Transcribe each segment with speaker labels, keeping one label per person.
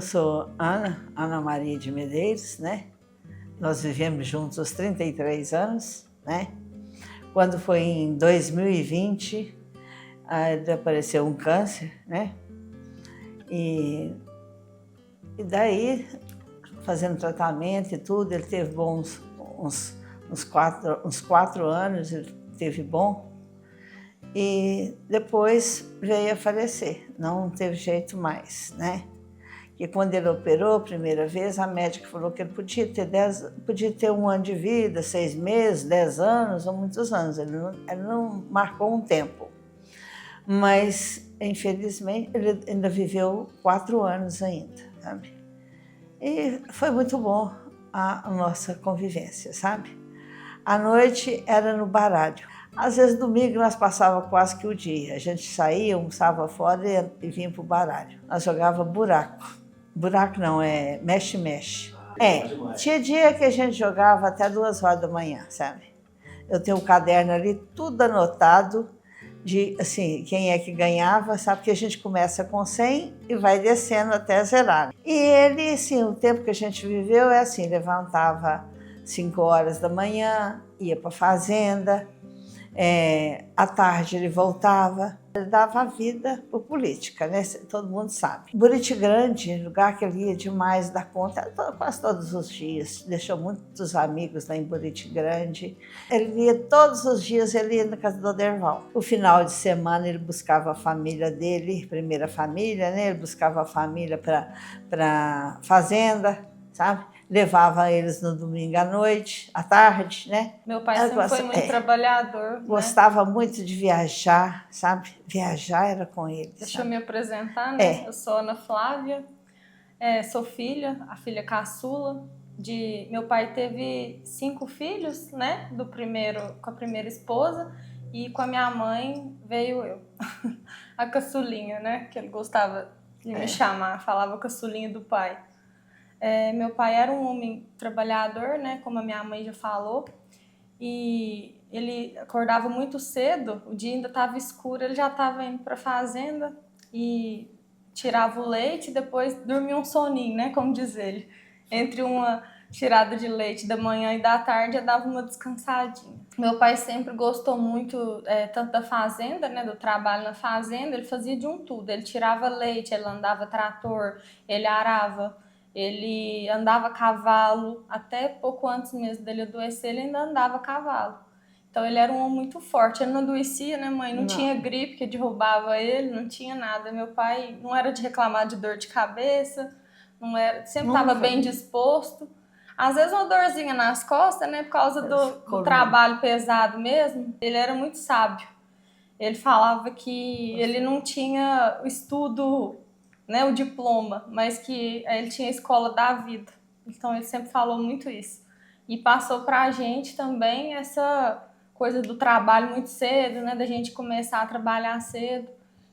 Speaker 1: Eu sou Ana Maria de Medeiros, né? Nós vivemos juntos os 33 anos, né? Quando foi em 2020, apareceu um câncer, né? E daí, fazendo tratamento e tudo, ele teve bons uns 4 anos, ele teve bom. E depois veio a falecer, não teve jeito mais, né? E quando ele operou a primeira vez, a médica falou que ele podia ter 1 ano de vida, 6 meses, 10 anos ou muitos anos. Ele não marcou um tempo. Mas, infelizmente, ele ainda viveu 4 anos ainda, sabe? E foi muito bom a nossa convivência, sabe? À noite era no baralho. Às vezes, domingo, nós passávamos quase que o dia. A gente saía, almoçava fora e vinha para o baralho. Nós jogávamos buraco. Buraco não, é mexe-mexe. Tinha dia que a gente jogava até 2 horas da manhã, sabe? Eu tenho um caderno ali, tudo anotado, de assim, quem é que ganhava, sabe? Que a gente começa com 100 e vai descendo até zerar. E ele, assim, o tempo que a gente viveu é assim, levantava 5 horas da manhã, ia para a fazenda, à tarde ele voltava, ele dava a vida por política, né? Todo mundo sabe. Buriti Grande, lugar que ele ia demais da conta, quase todos os dias, deixou muitos amigos lá em Buriti Grande. Ele ia todos os dias, ele ia na casa do Oderval. O final de semana ele buscava a família dele, primeira família, né? Ele buscava a família para fazenda, sabe? Levava eles no domingo à noite, à tarde, né?
Speaker 2: Meu pai sempre foi muito trabalhador.
Speaker 1: Gostava muito de viajar, sabe? Viajar era com ele.
Speaker 2: Deixa eu me apresentar, né? Eu sou Ana Flávia, sou filha, a filha caçula. Meu pai teve 5 filhos, né? Com a primeira esposa, e com a minha mãe veio eu, a caçulinha, né? Que ele gostava de me chamar, falava caçulinha do pai. Meu pai era um homem trabalhador, né, como a minha mãe já falou, e ele acordava muito cedo, o dia ainda estava escuro, ele já estava indo para a fazenda e tirava o leite e depois dormia um soninho, né, como diz ele. Entre uma tirada de leite da manhã e da tarde, eu dava uma descansadinha. Meu pai sempre gostou muito, tanto da fazenda, né, do trabalho na fazenda, ele fazia de um tudo, ele tirava leite, ele andava trator, ele arava, ele andava a cavalo, até pouco antes mesmo dele adoecer, ele ainda andava a cavalo. Então ele era um homem muito forte, ele não adoecia, né, mãe? Não tinha gripe que derrubava ele, não tinha nada. Meu pai não era de reclamar de dor de cabeça, sempre estava bem disposto. Às vezes uma dorzinha nas costas, né, por causa do trabalho pesado mesmo. Ele era muito sábio. Ele falava que ele não tinha o estudo, né, o diploma, mas que ele tinha a escola da vida. Então ele sempre falou muito isso. E passou para a gente também essa coisa do trabalho muito cedo, né, da gente começar a trabalhar cedo.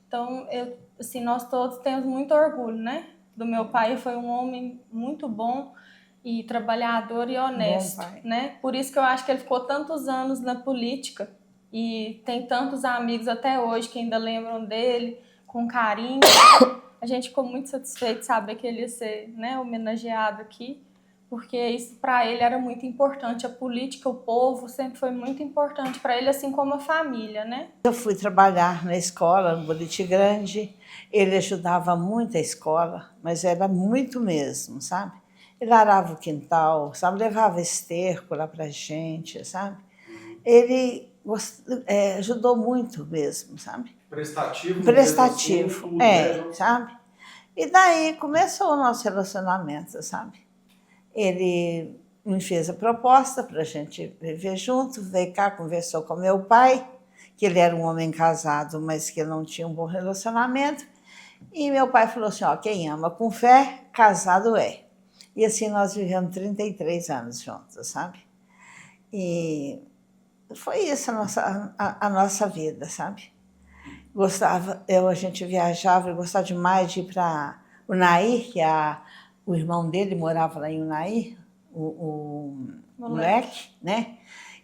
Speaker 2: Então, nós todos temos muito orgulho, né, do meu pai. Foi um homem muito bom e trabalhador e honesto, né? Por isso que eu acho que ele ficou tantos anos na política e tem tantos amigos até hoje que ainda lembram dele com carinho. A gente ficou muito satisfeito de saber que ele ia ser, né, homenageado aqui, porque isso para ele era muito importante. A política, o povo sempre foi muito importante para ele, assim como a família, né? Eu fui trabalhar na escola, no Buriti Grande. Ele ajudava muito a escola, mas era muito mesmo, sabe? Ele arava o quintal, sabe? Levava esterco lá pra gente, sabe? Ele ajudou muito mesmo, sabe?
Speaker 3: Prestativo,
Speaker 1: tudo, sabe? E daí começou o nosso relacionamento, sabe? Ele me fez a proposta para a gente viver junto, veio cá, conversou com meu pai, que ele era um homem casado, mas que não tinha um bom relacionamento. E meu pai falou assim, ó, quem ama com fé, casado é. E assim nós vivemos 33 anos juntos, sabe? E foi isso a nossa vida, sabe? A gente viajava, eu gostava demais de ir para Unaí, que o irmão dele morava lá em Unaí, o moleque, né?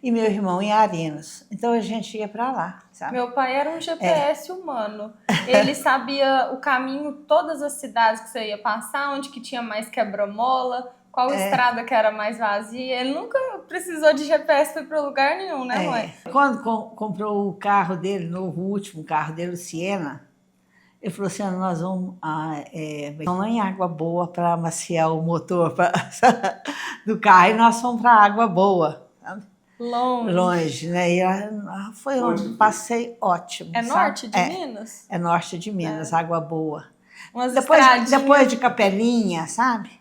Speaker 1: e meu irmão em Arinos. Então a gente ia para lá, sabe?
Speaker 2: Meu pai era um GPS humano. Ele sabia o caminho, todas as cidades que você ia passar, onde que tinha mais quebra-mola, qual estrada que era mais vazia. Ele nunca precisou de GPS para lugar nenhum, né, mãe?
Speaker 1: Quando comprou o carro dele, o último carro dele, o Siena, ele falou assim, nós vamos em Água Boa para amaciar o motor do carro, e nós fomos para Água Boa, sabe? Longe, né? E foi um passeio ótimo.
Speaker 2: É
Speaker 1: sabe?
Speaker 2: norte de Minas?
Speaker 1: É norte de Minas, Água Boa.
Speaker 2: Depois
Speaker 1: de Capelinha, sabe?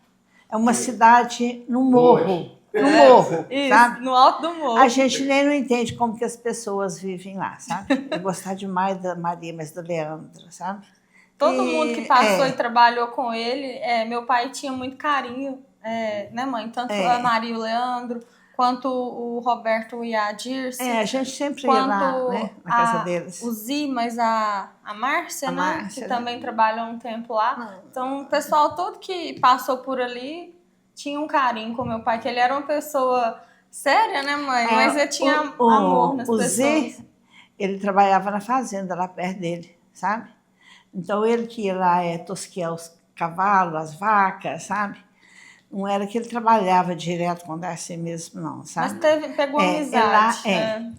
Speaker 1: É uma cidade no morro. No morro,
Speaker 2: isso,
Speaker 1: sabe?
Speaker 2: No alto do morro.
Speaker 1: A gente nem não entende como que as pessoas vivem lá, sabe? Eu gostava demais da Maria, mas do Leandro, sabe?
Speaker 2: Todo mundo que passou e trabalhou com ele, meu pai tinha muito carinho, né, mãe? Tanto a Maria e o Leandro, quanto o Roberto e a Dirce.
Speaker 1: A gente sempre ia lá, né, na casa deles.
Speaker 2: O Zimas, a Márcia, né? Que também trabalhou um tempo lá. Então, o pessoal todo que passou por ali tinha um carinho com meu pai, que ele era uma pessoa séria, né, mãe? Mas ele tinha amor nas pessoas.
Speaker 1: Zé, ele trabalhava na fazenda lá perto dele, sabe? Então, ele que ia lá tosquear os cavalos, as vacas, sabe? Não era que ele trabalhava direto com o Darcy mesmo, não, sabe?
Speaker 2: Mas pegou amizade.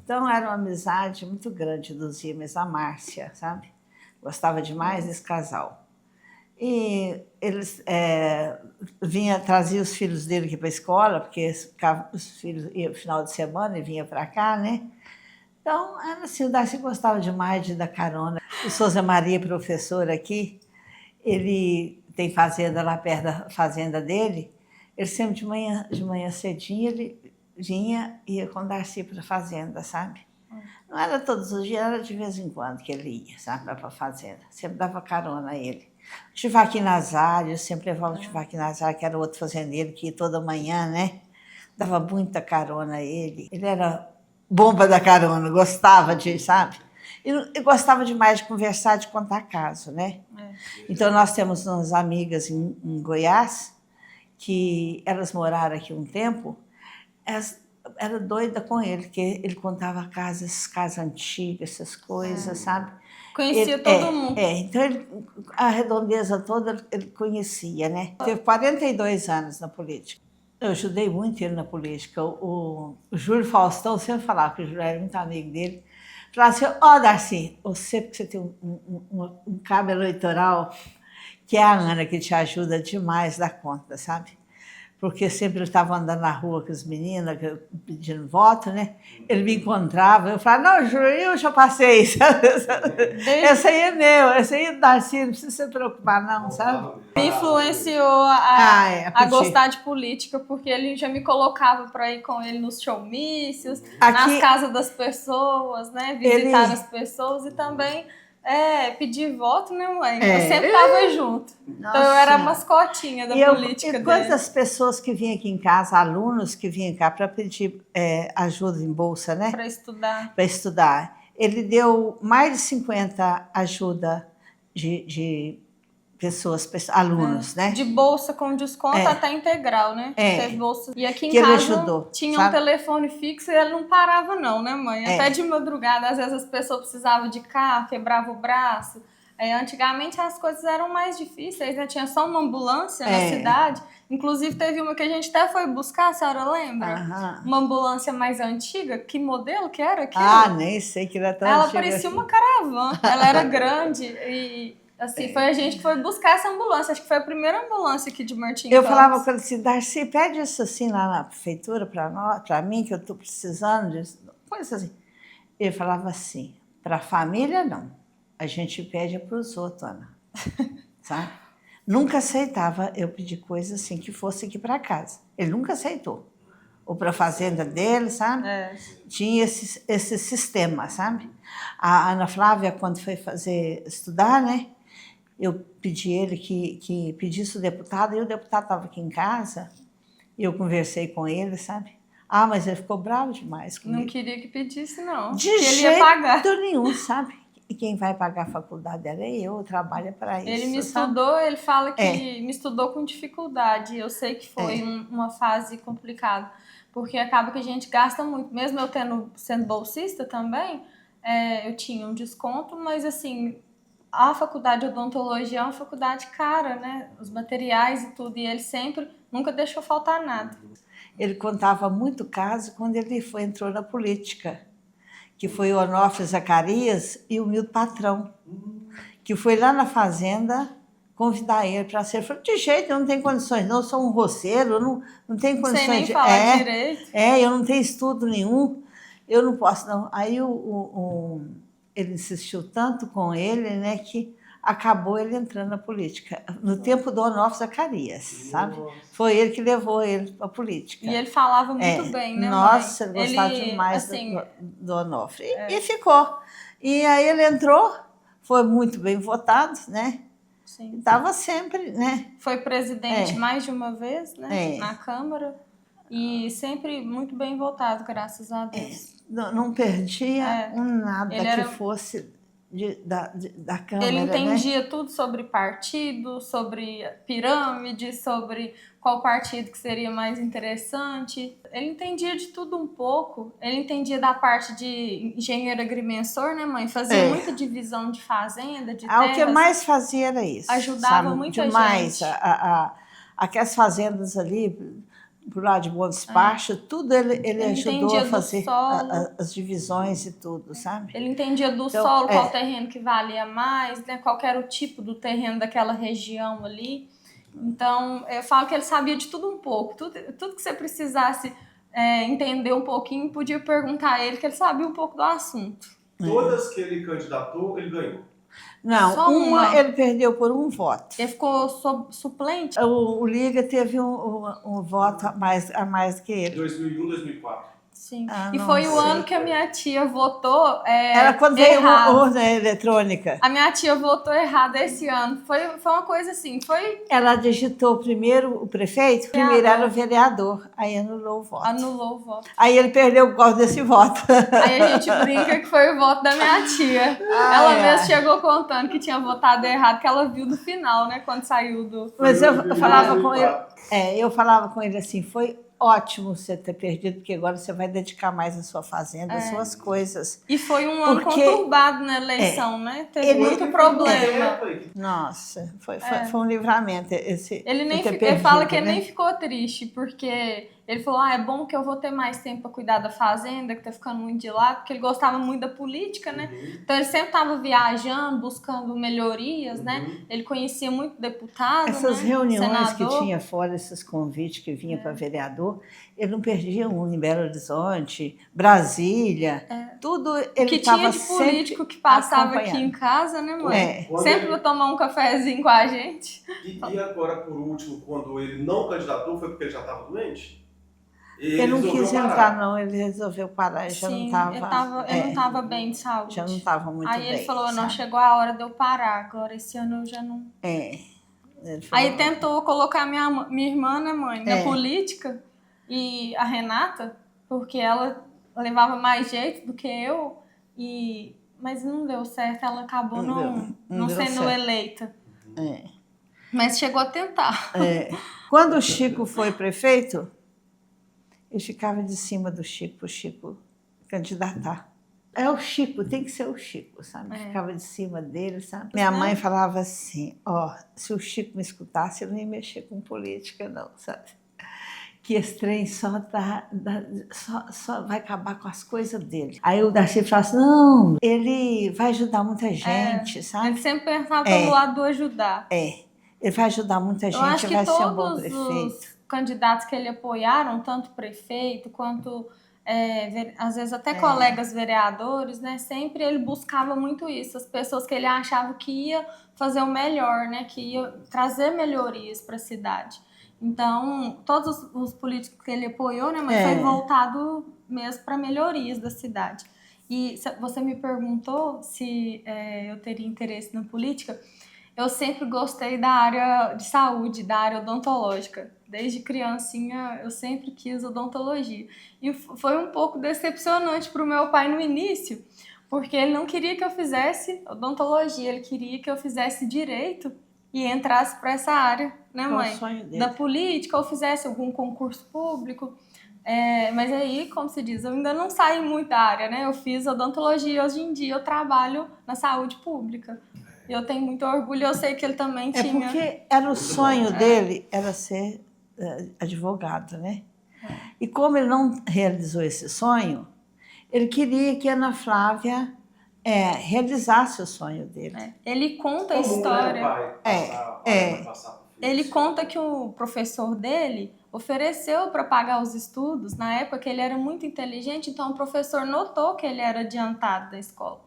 Speaker 1: Então, era uma amizade muito grande dos Zimas, a Márcia, sabe? Gostava demais desse casal. E eles traziam os filhos dele aqui para a escola, porque os filhos iam no final de semana e vinha para cá, né? Então, era assim, o Darcy gostava demais de dar carona. O Souza Maria, professor aqui, ele tem fazenda lá perto da fazenda dele. Ele sempre de manhã cedinho, ele vinha e ia com o Darcy para a fazenda, sabe? Não era todos os dias, era de vez em quando que ele ia, sabe, para a fazenda. Sempre dava carona a ele. O Tivaque Nazário, eu sempre levava o Tivaque Nazário, que era outro fazendeiro que ia toda manhã, né? Dava muita carona a ele. Ele era bomba da carona, gostava de, sabe? E gostava demais de conversar, de contar caso, né? Então, nós temos umas amigas em Goiás, que elas moraram aqui um tempo, era doida com ele, porque ele contava casas antigas, essas coisas, sabe?
Speaker 2: Conhecia todo mundo.
Speaker 1: Então a redondeza toda ele conhecia, né? Teve 42 anos na política. Eu ajudei muito ele na política. O Júlio Faustão sempre falava, que o Júlio era muito amigo dele, falava assim, Darcy, você tem um cabo eleitoral, que é a Ana, que te ajuda demais da conta, sabe? Porque sempre ele estava andando na rua com as meninas, pedindo voto, né? Ele me encontrava, eu falava, não, Júlio, eu já passei, sabe? Esse aí é meu, esse aí é do Darcy, não precisa se preocupar, não, sabe?
Speaker 2: Me influenciou a gostar de política, porque ele já me colocava para ir com ele nos showmícios, nas casas das pessoas, né? Visitar as pessoas e também... pedir voto, né, mãe? Eu sempre estava junto. Nossa. Então, eu era a mascotinha da política dele.
Speaker 1: E quantas pessoas que vinham aqui em casa, alunos que vinham cá para pedir ajuda em bolsa, né?
Speaker 2: Para estudar.
Speaker 1: Para estudar. Ele deu mais de 50 ajuda de pessoas, alunos, né?
Speaker 2: De bolsa com desconto até integral, né? Teve bolsa. E aqui em
Speaker 1: que
Speaker 2: casa tinha um telefone fixo e ele não parava não, né, mãe? Até de madrugada, às vezes as pessoas precisavam de carro, quebrava o braço. Antigamente as coisas eram mais difíceis, né? Tinha só uma ambulância na cidade. Inclusive teve uma que a gente até foi buscar, a senhora lembra? Uma ambulância mais antiga. Que modelo que era aquilo?
Speaker 1: Nem sei que era tão
Speaker 2: Ela
Speaker 1: antiga
Speaker 2: parecia
Speaker 1: assim.
Speaker 2: uma caravana. Ela era grande e... Assim, foi a gente que foi buscar essa ambulância. Acho que foi a primeira ambulância aqui de Martim Campos.
Speaker 1: Eu falava com ele assim, Darcy, pede isso assim lá na prefeitura para mim, que eu estou precisando disso. Coisa assim. Ele falava assim, para a família não. A gente pede para os outros, Ana. Sabe? Nunca aceitava eu pedir coisa assim que fosse aqui para casa. Ele nunca aceitou. Ou para a fazenda dele, sabe? Tinha esse sistema, sabe? A Ana Flávia, quando foi estudar, né? Eu pedi ele que pedisse o deputado, e o deputado estava aqui em casa, e eu conversei com ele, sabe? Mas ele ficou bravo demais comigo.
Speaker 2: Não queria que pedisse, não.
Speaker 1: De
Speaker 2: ele ia pagar.
Speaker 1: jeito nenhum, sabe? E quem vai pagar a faculdade dela é eu trabalho para isso.
Speaker 2: Ele me estudou, ele fala que me estudou com dificuldade. Eu sei que foi uma fase complicada. porque acaba que a gente gasta muito. Mesmo eu sendo bolsista também, eu tinha um desconto, mas assim, a faculdade de odontologia é uma faculdade cara, né? Os materiais e tudo, e ele sempre, nunca deixou faltar nada.
Speaker 1: Ele contava muito caso quando ele entrou na política, que foi o Onofre Zacarias e o Milton Patrão, que foi lá na fazenda convidar ele para ser. Ele falou, de jeito, eu não tenho condições, não, eu sou um roceiro, eu não tenho condições.
Speaker 2: Não sei nem falar direito.
Speaker 1: Eu não tenho estudo nenhum, eu não posso, não. Aí ele insistiu tanto com ele, né, que acabou ele entrando na política. No tempo do Onofre Zacarias, sabe? Foi ele que levou ele para a política.
Speaker 2: E ele falava muito bem, né,
Speaker 1: nossa,
Speaker 2: mãe?
Speaker 1: Ele gostava demais
Speaker 2: assim,
Speaker 1: do Onofre. E ficou. E aí ele entrou, foi muito bem votado, né?
Speaker 2: Sim.
Speaker 1: Estava sempre, né?
Speaker 2: Foi presidente mais de uma vez, né? Na Câmara. E sempre muito bem votado, graças a Deus.
Speaker 1: Não perdia nada que fosse da Câmara.
Speaker 2: Ele entendia tudo sobre partido, sobre pirâmide, sobre qual partido que seria mais interessante. Ele entendia de tudo um pouco. Ele entendia da parte de engenheiro agrimensor, né, mãe? Fazia muita divisão de fazenda, de terras.
Speaker 1: O que mais fazia era isso.
Speaker 2: Ajudava muita
Speaker 1: demais.
Speaker 2: gente.
Speaker 1: Aquelas fazendas ali, pro lado de Bom Despacho, tudo ele ajudou a fazer as divisões e tudo, sabe?
Speaker 2: Ele entendia do solo, qual terreno que valia mais, né? Qual era o tipo do terreno daquela região ali. Então, eu falo que ele sabia de tudo um pouco. Tudo que você precisasse entender um pouquinho, podia perguntar a ele, que ele sabia um pouco do assunto.
Speaker 3: Todas que ele candidatou, ele ganhou.
Speaker 1: Não,
Speaker 2: só uma
Speaker 1: ele perdeu por um voto.
Speaker 2: Ele ficou suplente?
Speaker 1: O Liga teve um voto a mais que ele.
Speaker 3: 2001, 2004.
Speaker 2: Sim. E foi o ano que a minha tia votou
Speaker 1: Era quando veio a urna eletrônica.
Speaker 2: A minha tia votou errado esse ano. Foi uma coisa assim,
Speaker 1: Ela digitou primeiro o prefeito, primeiro era o vereador, aí anulou o voto.
Speaker 2: Anulou o voto.
Speaker 1: Aí ele perdeu por causa desse voto.
Speaker 2: Aí a gente brinca que foi o voto da minha tia. Ela mesma chegou contando que tinha votado errado, que ela viu no final, né, quando saiu do...
Speaker 1: Mas eu falava com ele, eu falava com ele assim, foi ótimo você ter perdido, porque agora você vai dedicar mais a sua fazenda, as suas coisas.
Speaker 2: E foi um ano conturbado na eleição, né? Teve muito problema.
Speaker 1: Nossa, foi um livramento.
Speaker 2: Ele fala que ele nem ficou triste, porque ele falou, é bom que eu vou ter mais tempo para cuidar da fazenda, que tá ficando muito de lado, porque ele gostava muito da política, né? Então ele sempre estava viajando, buscando melhorias, né? Ele conhecia muito deputado,
Speaker 1: essas
Speaker 2: né?
Speaker 1: reuniões
Speaker 2: senador.
Speaker 1: Que tinha fora, esses convites que vinha para vereador, ele não perdia um em Belo Horizonte, Brasília, tudo ele estava sempre.
Speaker 2: Que tinha de político que passava aqui em casa, né, mãe? Sempre para tomar um cafezinho com a gente.
Speaker 3: E agora, por último, quando ele não candidatou, foi porque ele já estava doente?
Speaker 1: Ele não quis entrar, não, ele resolveu parar, já
Speaker 2: Sim,
Speaker 1: não estava...
Speaker 2: ele não estava bem de saúde.
Speaker 1: Já não estava muito bem.
Speaker 2: Aí ele falou, não, chegou a hora de eu parar, agora esse ano eu já não... Aí tentou colocar minha irmã, né, mãe, na política, e a Renata, porque ela levava mais jeito do que eu, mas não deu certo, ela acabou não sendo certo. Eleita. Mas chegou a tentar.
Speaker 1: Quando o Chico foi prefeito, eu ficava de cima do Chico, para o Chico candidatar. É o Chico, tem que ser o Chico, sabe? Ficava de cima dele, sabe? Minha mãe falava assim, se o Chico me escutasse, eu não ia mexer com política, não, sabe? Que esse trem só vai acabar com as coisas dele. Aí o Darcy falava assim, não, ele vai ajudar muita gente, sabe?
Speaker 2: Ele sempre pensava pelo lado do ajudar.
Speaker 1: Ele vai ajudar muita gente, vai ser um bom prefeito.
Speaker 2: Candidatos que ele apoiaram, tanto prefeito quanto às vezes até colegas vereadores, né? Sempre ele buscava muito isso, as pessoas que ele achava que ia fazer o melhor, né? Que ia trazer melhorias para a cidade. Então, todos os políticos que ele apoiou, né, mas foi voltado mesmo para melhorias da cidade. E você me perguntou se eu teria interesse na política. Eu sempre gostei da área de saúde, da área odontológica. Desde criancinha, eu sempre quis odontologia. E foi um pouco decepcionante para o meu pai no início, porque ele não queria que eu fizesse odontologia, ele queria que eu fizesse direito e entrasse para essa área, né, mãe?
Speaker 1: O sonho dele.
Speaker 2: Da política, ou fizesse algum concurso público. Mas aí, como se diz, eu ainda não saí muito da área, né? Eu fiz odontologia e hoje em dia eu trabalho na saúde pública. E eu tenho muito orgulho, eu sei que ele também tinha...
Speaker 1: porque era o sonho dele, era ser advogado, né? E como ele não realizou esse sonho, ele queria que a Ana Flávia realizasse o sonho dele.
Speaker 2: Ele conta a história. Ele conta que o professor dele ofereceu para pagar os estudos. Na época que ele era muito inteligente, então o professor notou que ele era adiantado da escola.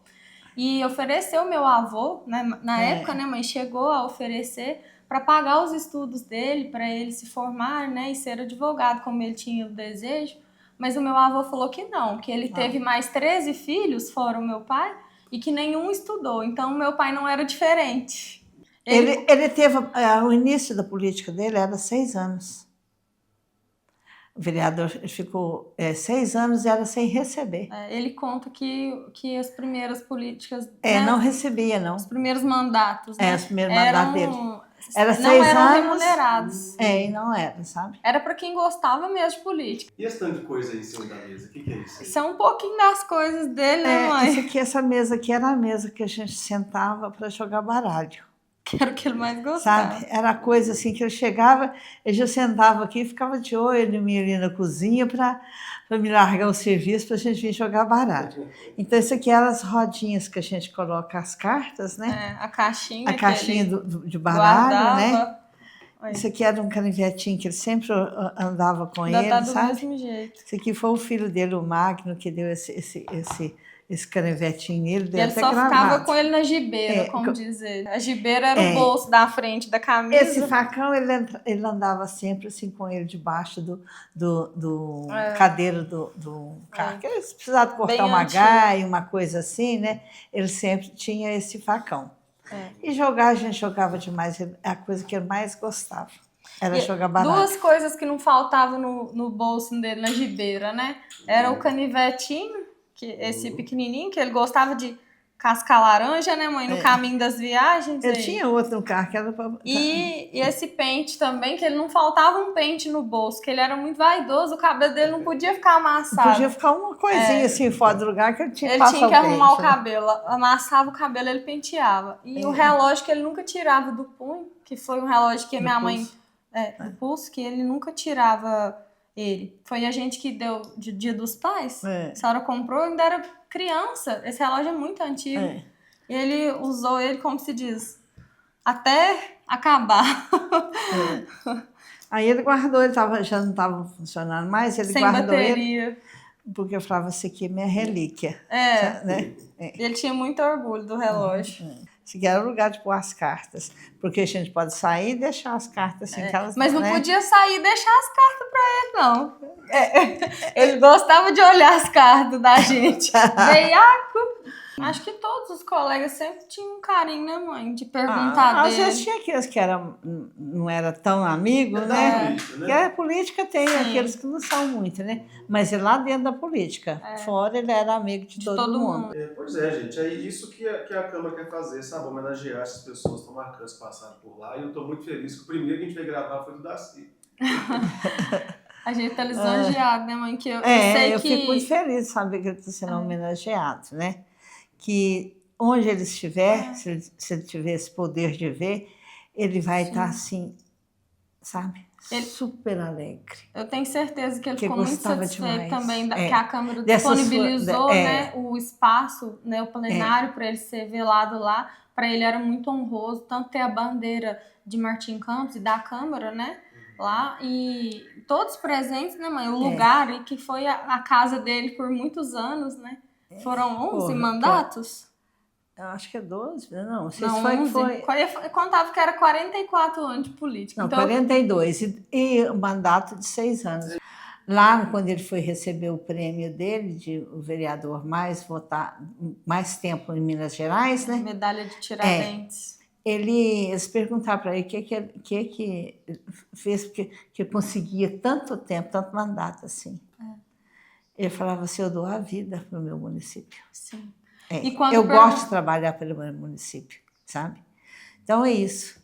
Speaker 2: E ofereceu meu avô, né? Na época, né, mãe, chegou a oferecer para pagar os estudos dele, para ele se formar, né, e ser advogado, como ele tinha o desejo. Mas o meu avô falou que não, que ele teve mais 13 filhos, fora o meu pai, e que nenhum estudou. Então, o meu pai não era diferente.
Speaker 1: Ele teve, o início da política dele era 6 anos. O vereador ficou 6 anos e era sem receber.
Speaker 2: Ele conta que as primeiras políticas...
Speaker 1: não recebia, não.
Speaker 2: Os primeiros mandatos, né?
Speaker 1: Os primeiros mandatos dele.
Speaker 2: Era 6 anos. Não eram remunerados.
Speaker 1: E não era, sabe?
Speaker 2: Era para quem gostava mesmo de política.
Speaker 3: E esse tanto de coisa aí em cima da mesa? O que é isso?
Speaker 2: Isso é um pouquinho das coisas dele, né, mãe?
Speaker 1: Essa mesa aqui era a mesa que a gente sentava para jogar baralho.
Speaker 2: Que era o que ele mais gostava.
Speaker 1: Sabe? Era coisa assim que eu chegava, eu já sentava aqui e ficava de olho em mim ali na cozinha para me largar o serviço para a gente vir jogar baralho. Então, isso aqui eram as rodinhas que a gente coloca as cartas, né?
Speaker 2: A caixinha.
Speaker 1: A caixinha de baralho,
Speaker 2: guardava,
Speaker 1: né? Isso aqui era um canivetinho que ele sempre andava com
Speaker 2: ele,
Speaker 1: sabe?
Speaker 2: Do mesmo jeito.
Speaker 1: Isso aqui foi o filho dele, o Magno, que deu esse canivetinho nele.
Speaker 2: Ele só ficava com ele na gibeira, como dizer. A gibeira era o bolso da frente da camisa.
Speaker 1: Esse facão, ele andava sempre assim com ele debaixo do cadeiro do carro. Se precisava cortar uma gaia, uma coisa assim, né? Ele sempre tinha esse facão. E a gente jogava demais. A coisa que ele mais gostava era jogar baralho.
Speaker 2: 2 coisas que não faltavam no bolso dele, na gibeira, né? Era o canivetinho, esse pequenininho, que ele gostava de cascar laranja, né, mãe? No caminho das viagens.
Speaker 1: Ele tinha outro no carro que era pra...
Speaker 2: E esse pente também, que ele não faltava um pente no bolso, que ele era muito vaidoso, o cabelo dele não podia ficar amassado.
Speaker 1: Não podia ficar uma coisinha assim fora do lugar que ele tinha que
Speaker 2: passar o pente. Ele tinha que arrumar o
Speaker 1: né?
Speaker 2: cabelo, amassava o cabelo, ele penteava. E o relógio que ele nunca tirava do punho, que foi um relógio que minha mãe... do pulso, que ele nunca tirava ele. Foi a gente que deu de Dia dos Pais. A senhora comprou, ainda era criança. Esse relógio é muito antigo. E ele usou ele, como se diz, até acabar.
Speaker 1: Aí ele guardou, ele já não estava funcionando mais, ele
Speaker 2: sem
Speaker 1: guardou
Speaker 2: bateria.
Speaker 1: Ele, porque eu falava, isso aqui é minha relíquia.
Speaker 2: Né? Ele tinha muito orgulho do relógio.
Speaker 1: Esse aqui era o lugar de pôr as cartas, porque a gente pode sair e deixar as cartas assim.
Speaker 2: Mas não podia sair e deixar as cartas para ele, não. Ele gostava de olhar as cartas da gente. Veiaco. Acho que todos os colegas sempre tinham um carinho, né, mãe? De perguntar dele.
Speaker 1: Às vezes tinha aqueles que não era tão amigo, né? Porque a política tem aqueles que não são muito, né? Mas lá dentro da política. Fora ele era amigo de todo mundo.
Speaker 3: Pois é, gente. É isso que a Câmara quer fazer, sabe? Homenagear essas pessoas que estão marcantes que passaram por lá. E eu estou muito feliz que o primeiro que a gente vai gravar foi do Daci.
Speaker 2: A gente tá lisonjeado, né, mãe? Que eu sei
Speaker 1: eu fico muito feliz de saber que ele está sendo homenageado, né? Que onde ele estiver, se ele tiver esse poder de ver, ele vai estar assim, sabe? Super alegre.
Speaker 2: Eu tenho certeza que ele ficou muito satisfeito também que a Câmara
Speaker 1: disponibilizou
Speaker 2: né, o espaço, né, o plenário para ele ser velado lá. Para ele era muito honroso, tanto ter a bandeira de Martim Campos e da Câmara, né? Lá, e todos presentes, né, mãe? O lugar, e que foi a casa dele por muitos anos, né? Foram 11 mandatos?
Speaker 1: Eu acho que é 12, não.
Speaker 2: Não, 11. Eu contava que era 44 anos de política.
Speaker 1: Não,
Speaker 2: então,
Speaker 1: 42. E o mandato de 6 anos. Lá, quando ele foi receber o prêmio dele, de o vereador mais votado, mais tempo em Minas Gerais, né?
Speaker 2: Medalha de Tiradentes.
Speaker 1: Eles perguntaram para ele o que fez que conseguia tanto tempo, tanto mandato assim. Ele falava assim, eu dou a vida para o meu município.
Speaker 2: Sim.
Speaker 1: Eu gosto de trabalhar pelo meu município, sabe? Então é isso.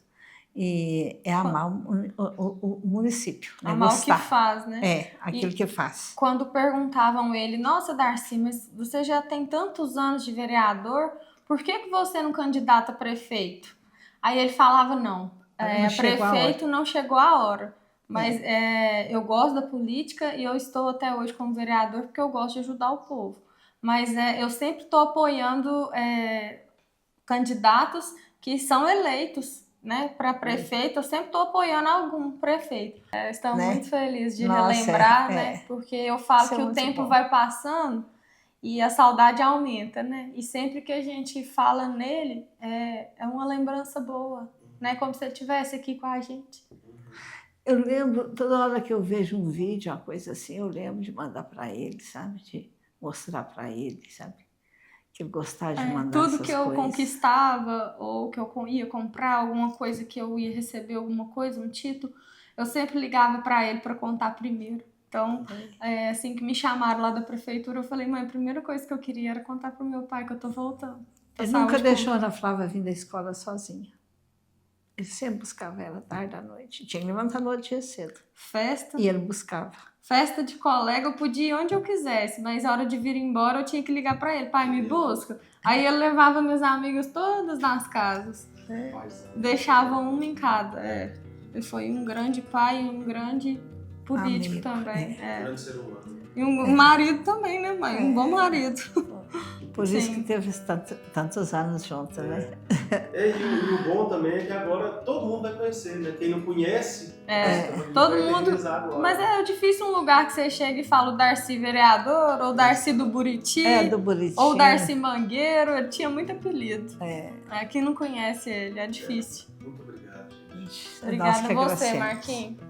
Speaker 1: E é amar o município, né?
Speaker 2: Amar o que
Speaker 1: Gostar.
Speaker 2: faz, né?
Speaker 1: É, aquilo que faz.
Speaker 2: Quando perguntavam ele, nossa, Darcy, mas você já tem tantos anos de vereador, por que você não candidata a prefeito? Aí ele falava, não, prefeito não chegou a hora. Mas eu gosto da política e eu estou até hoje como vereador porque eu gosto de ajudar o povo. Mas eu sempre estou apoiando candidatos que são eleitos, né, para prefeito. Eu sempre estou apoiando algum prefeito. Estamos muito felizes de relembrar, né, porque eu falo que o tempo vai passando e a saudade aumenta, né? E sempre que a gente fala nele, é uma lembrança boa, né? Como se ele estivesse aqui com a gente.
Speaker 1: Eu lembro, toda hora que eu vejo um vídeo, uma coisa assim, eu lembro de mandar para ele, sabe? De mostrar para ele, sabe? Que eu gostava de mandar
Speaker 2: tudo que eu conquistava, ou que eu ia comprar, alguma coisa que eu ia receber, alguma coisa, um título, eu sempre ligava para ele para contar primeiro. Então, assim que me chamaram lá da prefeitura, eu falei, mãe, a primeira coisa que eu queria era contar pro meu pai que eu tô voltando.
Speaker 1: Ele nunca deixou a Ana Flávia vir da escola sozinha. Ele sempre buscava ela tarde à noite. Tinha que levantar no dia cedo.
Speaker 2: Festa.
Speaker 1: E ele buscava.
Speaker 2: Festa de colega, eu podia ir onde eu quisesse, mas a hora de vir embora eu tinha que ligar para ele, pai, me busca. Aí ele levava meus amigos todos nas casas. Deixava uma em cada. Ele foi um grande pai e um grande político também.
Speaker 3: Um grande ser humano.
Speaker 2: E um marido também, né, mãe? Um bom marido.
Speaker 1: Por isso que teve tantos anos juntos, né?
Speaker 3: E o bom também é que agora todo mundo vai conhecer, né? Quem não conhece,
Speaker 2: todo mundo. Mas é difícil um lugar que você chega e fala o Darcy vereador, ou Darcy do Buriti,
Speaker 1: do Buriti.
Speaker 2: Ou Darcy Mangueiro, ele tinha muito apelido. Quem não conhece ele, é difícil.
Speaker 3: Muito obrigado, gente.
Speaker 2: Obrigada a você, Marquinhos.